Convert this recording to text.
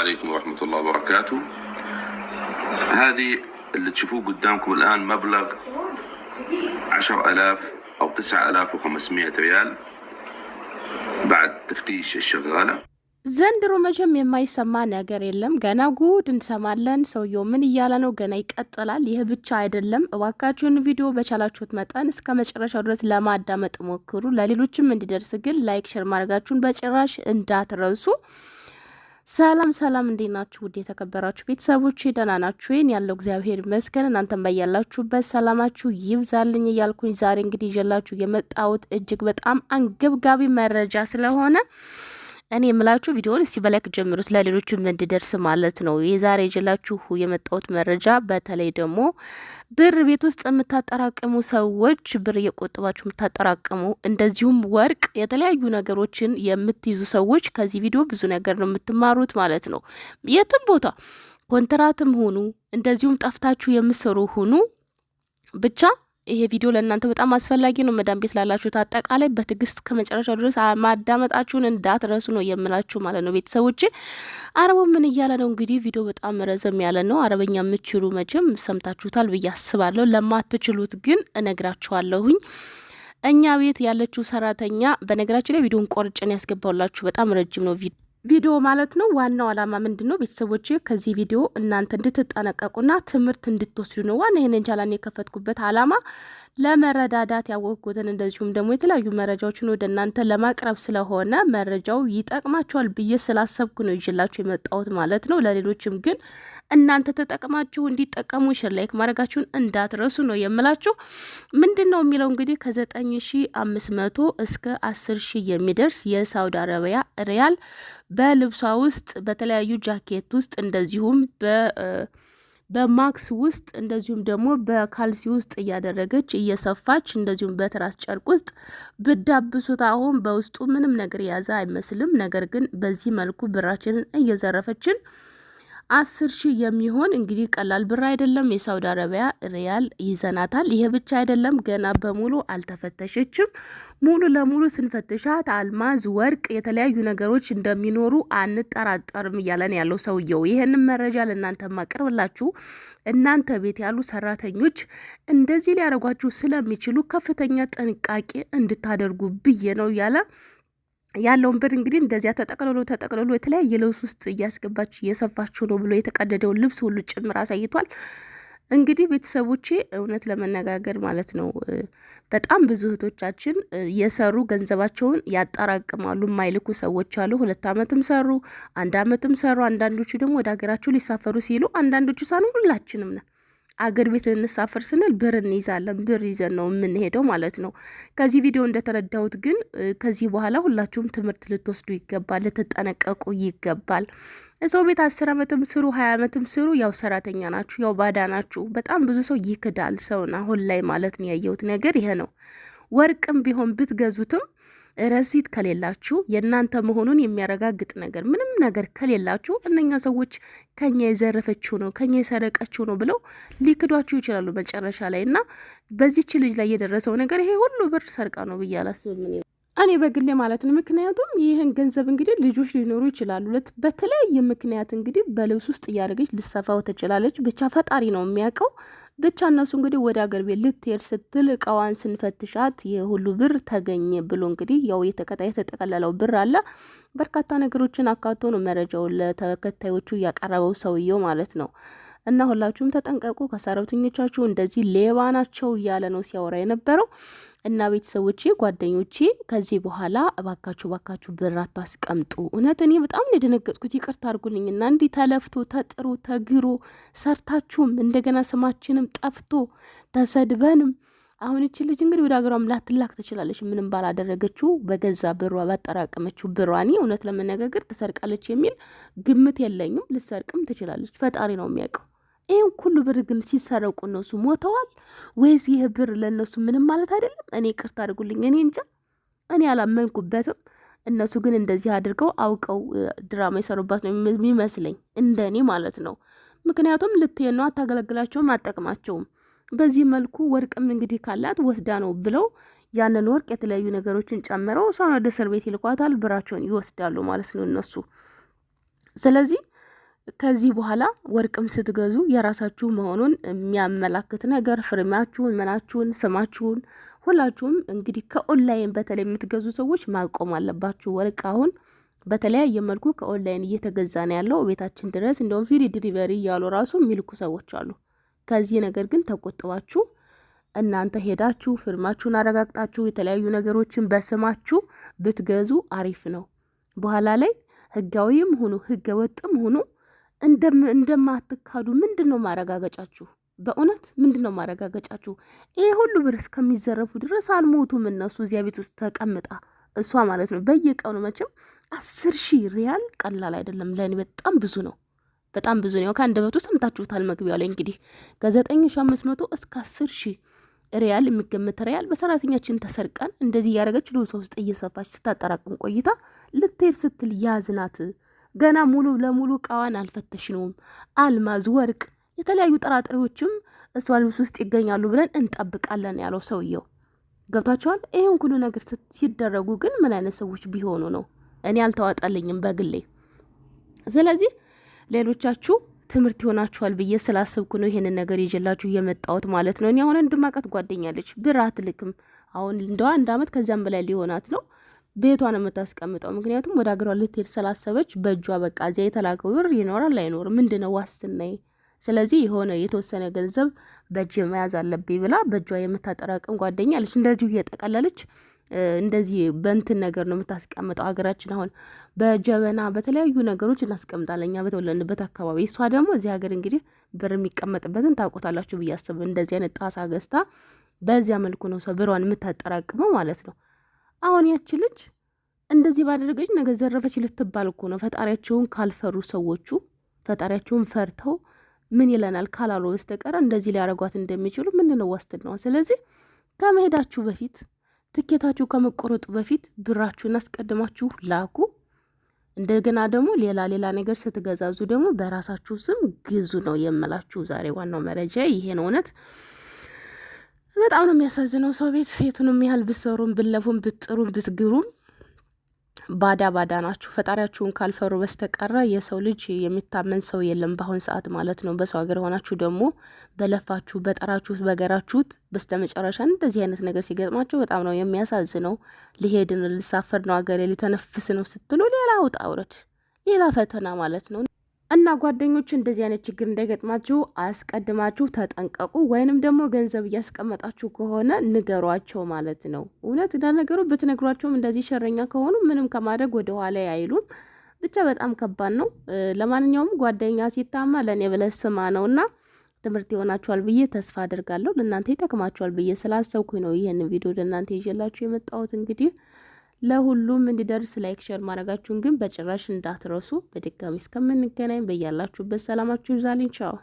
عليكم ورحمة الله وبركاته. هذه اللي تشوفوه قدامكم الآن مبلغ 10,000 أو 9,500 ريال بعد تفتيش الشغالة. ዘንድሮ መቼም የማይሰማ ነገር የለም። ገና ጉድ እንሰማለን። ሰውየው ምን እያለ ነው? ገና ይቀጥላል። ይህ ብቻ አይደለም። እባካችሁን ቪዲዮ በቻላችሁት መጠን እስከ መጨረሻው ድረስ ለማዳመጥ ሞክሩ። ለሌሎችም እንዲደርስ ግን ላይክ፣ ሼር ማድረጋችሁን በጭራሽ እንዳትረሱ። ሰላም ሰላም፣ እንዴት ናችሁ? ውድ የተከበራችሁ ቤተሰቦች ደህና ናችሁ? ያለው እግዚአብሔር ይመስገን። እናንተም ባያላችሁበት ሰላማችሁ ይብዛልኝ እያልኩኝ ዛሬ እንግዲህ ይዤላችሁ የመጣሁት እጅግ በጣም አንገብጋቢ መረጃ ስለሆነ እኔ የምላችሁ ቪዲዮውን እስቲ በላይክ ጀምሩት ለሌሎችም እንዲደርስ ማለት ነው። የዛሬ ይዤላችሁ የመጣሁት መረጃ በተለይ ደግሞ ብር ቤት ውስጥ የምታጠራቅሙ ሰዎች፣ ብር እየቆጠባችሁ የምታጠራቅሙ፣ እንደዚሁም ወርቅ፣ የተለያዩ ነገሮችን የምትይዙ ሰዎች ከዚህ ቪዲዮ ብዙ ነገር ነው የምትማሩት ማለት ነው። የትም ቦታ ኮንትራትም ሁኑ እንደዚሁም ጠፍታችሁ የምትሰሩ ሁኑ ብቻ ይሄ ቪዲዮ ለእናንተ በጣም አስፈላጊ ነው። መዳም ቤት ላላችሁት አጠቃላይ በትዕግስት ከመጨረሻው ድረስ ማዳመጣችሁን እንዳትረሱ ነው የምላችሁ ማለት ነው። ቤተሰቦች አረቡ ምን እያለ ነው? እንግዲህ ቪዲዮ በጣም ረዘም ያለ ነው። አረበኛ የምትችሉ መቼም ሰምታችሁታል ብዬ አስባለሁ። ለማትችሉት ግን እነግራችኋለሁኝ። እኛ ቤት ያለችው ሰራተኛ በነገራችን ላይ ቪዲዮን ቆርጬን ያስገባውላችሁ በጣም ረጅም ነው ቪዲዮ ማለት ነው። ዋናው አላማ ምንድነው? ቤተሰቦች ከዚህ ቪዲዮ እናንተ እንድትጠነቀቁና ትምህርት እንድትወስዱ ነው። ዋና ይሄንን ቻናል የከፈትኩበት አላማ ለመረዳዳት ያወቅኩትን እንደዚሁም ደግሞ የተለያዩ መረጃዎችን ወደ እናንተ ለማቅረብ ስለሆነ መረጃው ይጠቅማችኋል ብዬ ስላሰብኩ ነው ይዤላችሁ የመጣሁት ማለት ነው። ለሌሎችም ግን እናንተ ተጠቅማችሁ እንዲጠቀሙ ሼር ላይክ ማድረጋችሁን እንዳትረሱ ነው የምላችሁ። ምንድነው የሚለው እንግዲህ ከ9,500 እስከ 10,000 የሚደርስ የሳውዲ አረቢያ ሪያል በልብሷ ውስጥ በተለያዩ ጃኬት ውስጥ እንደዚሁም በማክስ ውስጥ እንደዚሁም ደግሞ በካልሲ ውስጥ እያደረገች እየሰፋች እንደዚሁም በትራስ ጨርቅ ውስጥ ብዳብሱት አሁን በውስጡ ምንም ነገር የያዘ አይመስልም። ነገር ግን በዚህ መልኩ ብራችንን እየዘረፈችን 10,000 የሚሆን እንግዲህ ቀላል ብር አይደለም። የሳውዲ አረቢያ ሪያል ይዘናታል። ይሄ ብቻ አይደለም፣ ገና በሙሉ አልተፈተሸችም። ሙሉ ለሙሉ ስንፈትሻት አልማዝ፣ ወርቅ፣ የተለያዩ ነገሮች እንደሚኖሩ አንጠራጠርም እያለን ያለው ሰውየው። ይህንን መረጃ ለእናንተ ማቀርብላችሁ እናንተ ቤት ያሉ ሰራተኞች እንደዚህ ሊያደርጓችሁ ስለሚችሉ ከፍተኛ ጥንቃቄ እንድታደርጉ ብዬ ነው ያለውን ብር እንግዲህ እንደዚያ ተጠቅልሎ የተለያየ ልብስ ውስጥ እያስገባችሁ እየሰፋችሁ ነው ብሎ የተቀደደውን ልብስ ሁሉ ጭምር አሳይቷል። እንግዲህ ቤተሰቦቼ እውነት ለመነጋገር ማለት ነው በጣም ብዙ እህቶቻችን የሰሩ ገንዘባቸውን ያጠራቅማሉ። የማይልኩ ሰዎች አሉ። 2 ዓመትም ሰሩ፣ 1 ዓመትም ሰሩ። አንዳንዶቹ ደግሞ ወደ ሀገራቸው ሊሳፈሩ ሲሉ አንዳንዶቹ ሳይሆን ሁላችንም ነን አገር ቤት እንሳፈር ስንል ብር እንይዛለን። ብር ይዘን ነው የምንሄደው ማለት ነው። ከዚህ ቪዲዮ እንደተረዳሁት ግን ከዚህ በኋላ ሁላችሁም ትምህርት ልትወስዱ ይገባል፣ ልትጠነቀቁ ይገባል። ሰው ቤት 10 ዓመትም ስሩ 20 ዓመትም ስሩ ያው ሰራተኛ ናችሁ፣ ያው ባዳ ናችሁ። በጣም ብዙ ሰው ይክዳል ሰውን አሁን ላይ ማለት ነው። ያየሁት ነገር ይሄ ነው። ወርቅም ቢሆን ብትገዙትም ረሲት ከሌላችሁ የእናንተ መሆኑን የሚያረጋግጥ ነገር ምንም ነገር ከሌላችሁ እነኛ ሰዎች ከኛ የዘረፈችው ነው ከኛ የሰረቀችው ነው ብለው ሊክዷችሁ ይችላሉ መጨረሻ ላይ። እና በዚህች ልጅ ላይ የደረሰው ነገር ይሄ ሁሉ ብር ሰርቃ ነው ብዬ አላስብም እኔ በግሌ ማለት ነው። ምክንያቱም ይህን ገንዘብ እንግዲህ ልጆች ሊኖሩ ይችላሉ። በተለያየ ምክንያት እንግዲህ በልብስ ውስጥ እያደረገች ልሰፋው ትችላለች። ብቻ ፈጣሪ ነው የሚያውቀው። ብቻ እነሱ እንግዲህ ወደ አገር ቤት ልትሄድ ስትል እቃዋን ስንፈትሻት ይህ ሁሉ ብር ተገኘ ብሎ እንግዲህ ያው የተጠቀለለው ብር አለ። በርካታ ነገሮችን አካቶ ነው መረጃውን ለተከታዮቹ እያቀረበው ሰውየው ማለት ነው። እና ሁላችሁም ተጠንቀቁ፣ ከሰራተኞቻችሁ እንደዚህ ሌባ ናቸው እያለ ነው ሲያወራ የነበረው። እና ቤተሰቦቼ ጓደኞቼ ከዚህ በኋላ እባካችሁ ብር አታስቀምጡ። እውነት እኔ በጣም ነው የደነገጥኩት። ይቅርታ አድርጉልኝና እንዲህ ተለፍቶ ተጥሮ ተግሮ ሰርታችሁም እንደገና ስማችንም ጠፍቶ ተሰድበንም አሁን እቺ ልጅ እንግዲህ ወደ ሀገሯም ላትላክ ትችላለች። ምንም ባላደረገችው በገዛ ብሯ ባጠራቀመችው ብሯኒ እውነት ለመነጋገር ትሰርቃለች የሚል ግምት የለኝም። ልሰርቅም ትችላለች። ፈጣሪ ነው የሚያውቀው። ይህን ሁሉ ብር ግን ሲሰረቁ እነሱ ሞተዋል ወይስ ይህ ብር ለእነሱ ምንም ማለት አይደለም? እኔ ይቅርታ አድርጉልኝ፣ እኔ እንጃ፣ እኔ አላመንኩበትም። እነሱ ግን እንደዚህ አድርገው አውቀው ድራማ የሰሩባት ነው የሚመስለኝ እንደኔ ማለት ነው። ምክንያቱም ልትሄድ ነው፣ አታገለግላቸውም፣ አጠቅማቸውም። በዚህ መልኩ ወርቅም እንግዲህ ካላት ወስዳ ነው ብለው ያንን ወርቅ የተለያዩ ነገሮችን ጨምረው እሷን ወደ እስር ቤት ይልኳታል፣ ብራቸውን ይወስዳሉ ማለት ነው እነሱ። ስለዚህ ከዚህ በኋላ ወርቅም ስትገዙ የራሳችሁ መሆኑን የሚያመላክት ነገር ፍርማችሁን፣ ምናችሁን፣ ስማችሁን ሁላችሁም እንግዲህ ከኦንላይን በተለይ የምትገዙ ሰዎች ማቆም አለባችሁ። ወርቅ አሁን በተለያየ መልኩ ከኦንላይን እየተገዛ ነው ያለው ቤታችን ድረስ። እንደውም ፍሪ ዲሊቨሪ እያሉ ራሱ የሚልኩ ሰዎች አሉ። ከዚህ ነገር ግን ተቆጥባችሁ እናንተ ሄዳችሁ ፍርማችሁን አረጋግጣችሁ የተለያዩ ነገሮችን በስማችሁ ብትገዙ አሪፍ ነው። በኋላ ላይ ህጋዊም ሆኑ ህገ ወጥም ሆኑ እንደማትካዱ ምንድነው ማረጋገጫችሁ? በእውነት ምንድነው ማረጋገጫችሁ? ይሄ ሁሉ ብር እስከሚዘረፉ ድረስ አልሞቱም እነሱ እዚያ ቤት ውስጥ ተቀምጣ እሷ ማለት ነው። በየቀኑ መቼም 10,000 ሪያል ቀላል አይደለም። ለእኔ በጣም ብዙ ነው፣ በጣም ብዙ ነው። ከአንደበቱ ሰምታችሁታል መግቢያው ላይ እንግዲህ ከ9,500 እስከ 10,000 ሪያል የሚገመት ሪያል በሰራተኛችን ተሰርቀን እንደዚህ እያደረገች ልውሰ ውስጥ እየሰፋች ስታጠራቅም ቆይታ ልትሄድ ስትል ያዝናት። ገና ሙሉ ለሙሉ እቃዋን አልፈተሽነውም። አልማዝ፣ ወርቅ፣ የተለያዩ ጥራጥሬዎችም እሷ ልብስ ውስጥ ይገኛሉ ብለን እንጠብቃለን ያለው ሰውየው። ገብቷቸዋል። ይህን ሁሉ ነገር ሲደረጉ ግን ምን አይነት ሰዎች ቢሆኑ ነው? እኔ አልተዋጠልኝም በግሌ። ስለዚህ ሌሎቻችሁ ትምህርት ይሆናችኋል ብዬ ስላሰብኩ ነው ይሄንን ነገር ይዤላችሁ እየመጣሁት ማለት ነው። እኔ አሁን እንድማቀት ጓደኛለች ብር አትልክም። አሁን እንደው 1 አመት ከዚያም በላይ ሊሆናት ነው ቤቷን የምታስቀምጠው። ምክንያቱም ወደ አገሯ ልትሄድ ስላሰበች በእጇ በቃ እዚያ የተላከው ብር ይኖራል አይኖርም ምንድነው ዋስትናዬ? ስለዚህ የሆነ የተወሰነ ገንዘብ በእጅ መያዝ አለብኝ ብላ በእጇ የምታጠራቅም ጓደኛለች። እንደዚሁ እየጠቀለለች እንደዚህ በእንትን ነገር ነው የምታስቀምጠው። ሀገራችን አሁን በጀበና በተለያዩ ነገሮች እናስቀምጣለን እኛ በተወለድንበት አካባቢ። እሷ ደግሞ እዚህ ሀገር እንግዲህ ብር የሚቀመጥበትን ታውቁታላችሁ ብዬ አስብ። እንደዚህ አይነት ጣሳ ገዝታ በዚያ መልኩ ነው ሰው ብሯን የምታጠራቅመው ማለት ነው። አሁን ያቺ ልጅ እንደዚህ ባደረገች ነገ ዘረፈች ልትባል እኮ ነው። ፈጣሪያቸውን ካልፈሩ ሰዎቹ ፈጣሪያቸውን ፈርተው ምን ይለናል ካላሉ በስተቀር እንደዚህ ሊያረጓት እንደሚችሉ ምንድነው ዋስትናው? ስለዚህ ከመሄዳችሁ በፊት ትኬታችሁ ከመቆረጡ በፊት ብራችሁን አስቀድማችሁ ላኩ። እንደገና ደግሞ ሌላ ነገር ስትገዛዙ ደግሞ በራሳችሁ ስም ግዙ ነው የምላችሁ። ዛሬ ዋናው መረጃ ይሄ ነው። እውነት በጣም ነው የሚያሳዝነው። ሰው ቤት የቱንም ያህል ብትሰሩም ብትለፉም ብትጥሩም ብትግሩም ባዳ ናችሁ። ፈጣሪያችሁን ካልፈሩ በስተቀረ የሰው ልጅ የሚታመን ሰው የለም በአሁን ሰዓት ማለት ነው። በሰው ሀገር ሆናችሁ ደግሞ በለፋችሁ በጠራችሁት በገራችሁት በስተመጨረሻ እንደዚህ አይነት ነገር ሲገጥማችሁ በጣም ነው የሚያሳዝነው። ሊሄድን ልሳፈር ነው ሀገሬ ሊተነፍስ ነው ስትሉ ሌላ ውጣ ውረድ ሌላ ፈተና ማለት ነው። እና ጓደኞቹ እንደዚህ አይነት ችግር እንዳይገጥማችሁ አስቀድማችሁ ተጠንቀቁ። ወይንም ደግሞ ገንዘብ እያስቀመጣችሁ ከሆነ ንገሯቸው ማለት ነው። እውነት ለነገሩ ብትነግሯቸውም እንደዚህ ሸረኛ ከሆኑ ምንም ከማድረግ ወደ ኋላ አይሉም። ብቻ በጣም ከባድ ነው። ለማንኛውም ጓደኛ ሲታማ ለእኔ ብለህ ስማ ነውና ትምህርት ይሆናችኋል ብዬ ተስፋ አድርጋለሁ። ለእናንተ ይጠቅማችኋል ብዬ ስላሰብኩኝ ነው ይህንን ቪዲዮ ለእናንተ ይዤላችሁ የመጣሁት። እንግዲህ ለሁሉም እንዲደርስ ላይክ ሼር ማድረጋችሁን ግን በጭራሽ እንዳትረሱ። በድጋሚ እስከምንገናኝ በያላችሁበት ሰላማችሁ ይብዛልኝ። ቻው።